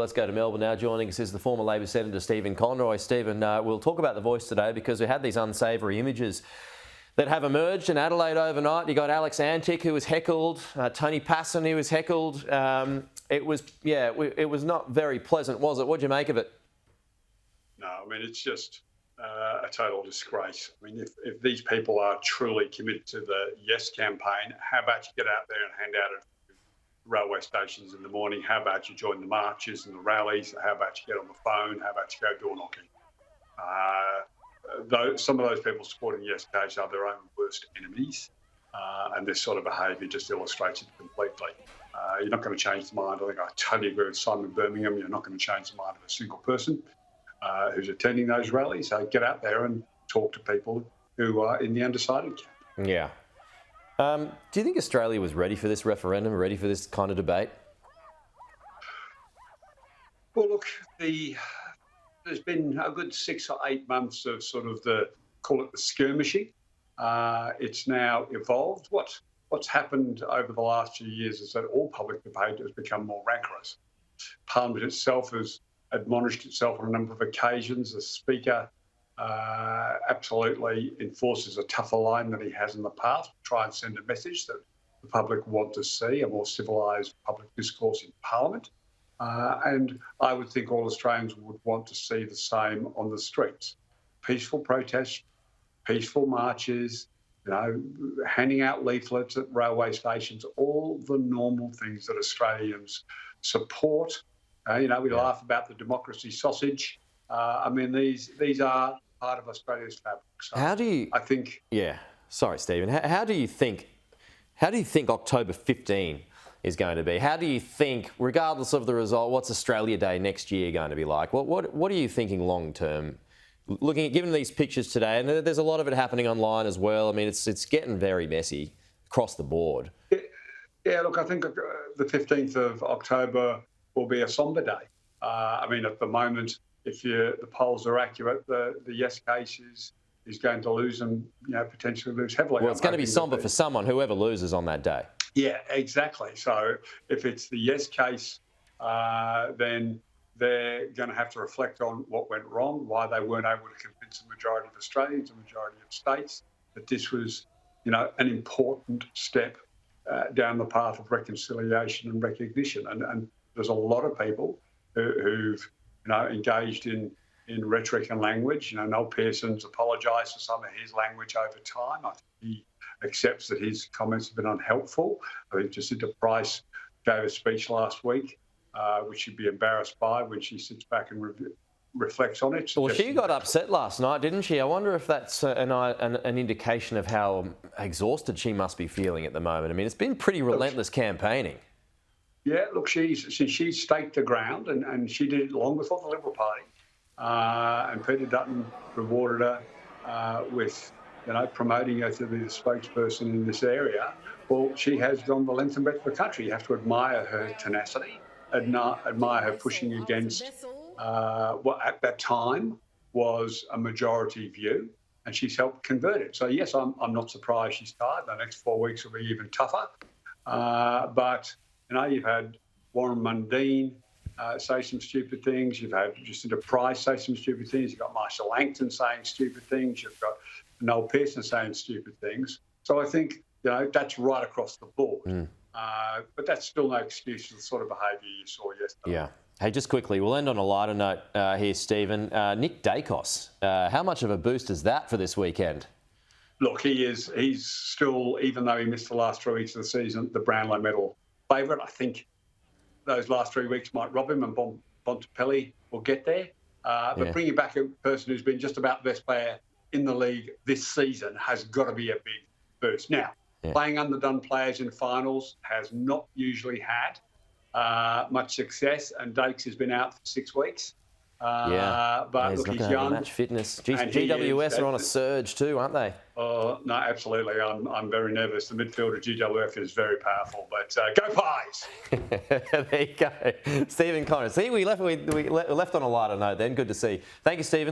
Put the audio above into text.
Let's go to Melbourne now. Joining us is the former Labor Senator Stephen Conroy. Stephen, we'll talk about The Voice today because we had these unsavoury images that have emerged in Adelaide overnight. You got Alex Antic, who was heckled, Tony Passon, who was heckled. It was not very pleasant, was it? What did you make of it? No, I mean, it's just a total disgrace. I mean, if these people are truly committed to the Yes campaign, how about you get out there and hand out at railway stations in the morning? How about you join the marches and the rallies? How about you get on the phone? How about you go door knocking? Some of those people supporting the Yes case are their own worst enemies, and this sort of behaviour just illustrates it completely. You're not going to change the mind. I think I totally agree with Simon Birmingham. You're not going to change the mind of a single person who's attending those rallies. So get out there and talk to people who are in the undecided camp. Yeah. Do you think Australia was ready for this referendum, ready for this kind of debate? Well, look, there's been a good 6 or 8 months of sort of call it the skirmishing. It's now evolved. What's happened over the last few years is that all public debate has become more rancorous. Parliament itself has admonished itself on a number of occasions. The Speaker absolutely enforces a tougher line than he has in the past to try and send a message that the public want to see, a more civilised public discourse in Parliament. And I would think all Australians would want to see the same on the streets. Peaceful protests, peaceful marches, handing out leaflets at railway stations, all the normal things that Australians support. We laugh about the democracy sausage. I mean, these are part of Australia's fabric. So how do you? I think. Yeah. Sorry, Stephen. How do you think October 15 is going to be? How do you think, regardless of the result, what's Australia Day next year going to be like? What are you thinking long term? Given these pictures today, and there's a lot of it happening online as well. I mean, it's getting very messy across the board. Yeah. Look, I think the 15th of October will be a sombre day. I mean, at the moment, if the polls are accurate, the Yes case is going to lose and potentially lose heavily. Well, it's going to be sombre for someone, whoever loses on that day. Yeah, exactly. So if it's the Yes case, then they're going to have to reflect on what went wrong, why they weren't able to convince the majority of Australians, the majority of states, that this was, an important step down the path of reconciliation and recognition. And there's a lot of people who've engaged in rhetoric and language. Noel Pearson's apologised for some of his language over time. I think he accepts that his comments have been unhelpful. I think Jacinta Price gave a speech last week, which she'd be embarrassed by when she sits back and reflects on it. Well, she got upset last night, didn't she? I wonder if that's an indication of how exhausted she must be feeling at the moment. I mean, it's been pretty relentless campaigning. Yeah, look, she staked the ground, and she did it long before the Liberal Party. And Peter Dutton rewarded her with, promoting her to be the spokesperson in this area. Well, she has gone the length and breadth of the country. You have to admire her tenacity, admire her pushing against what at that time was a majority view, and she's helped convert it. So, yes, I'm not surprised she's tired. The next 4 weeks will be even tougher. But you've had Warren Mundine say some stupid things. You've had Jacinta Price say some stupid things. You've got Marshall Langton saying stupid things. You've got Noel Pearson saying stupid things. So I think, that's right across the board. But that's still no excuse for the sort of behaviour you saw yesterday. Yeah. Hey, just quickly, we'll end on a lighter note here, Stephen. Nick Dacos, how much of a boost is that for this weekend? Look, he's still, even though he missed the last 3 weeks of the season, the Brownlow medal favourite. I think those last 3 weeks might rob him, and Bontempelli will get there. But bringing back a person who's been just about the best player in the league this season has got to be a big boost. Now, playing underdone players in finals has not usually had much success, and Dakes has been out for 6 weeks. But look, he's young. Match fitness. GWS are on a surge too, aren't they? No, absolutely. I'm very nervous. The midfield of GWF is very powerful, but go Pies! There you go. Stephen Conroy. See, we left on a lighter note then. Good to see. Thank you, Stephen.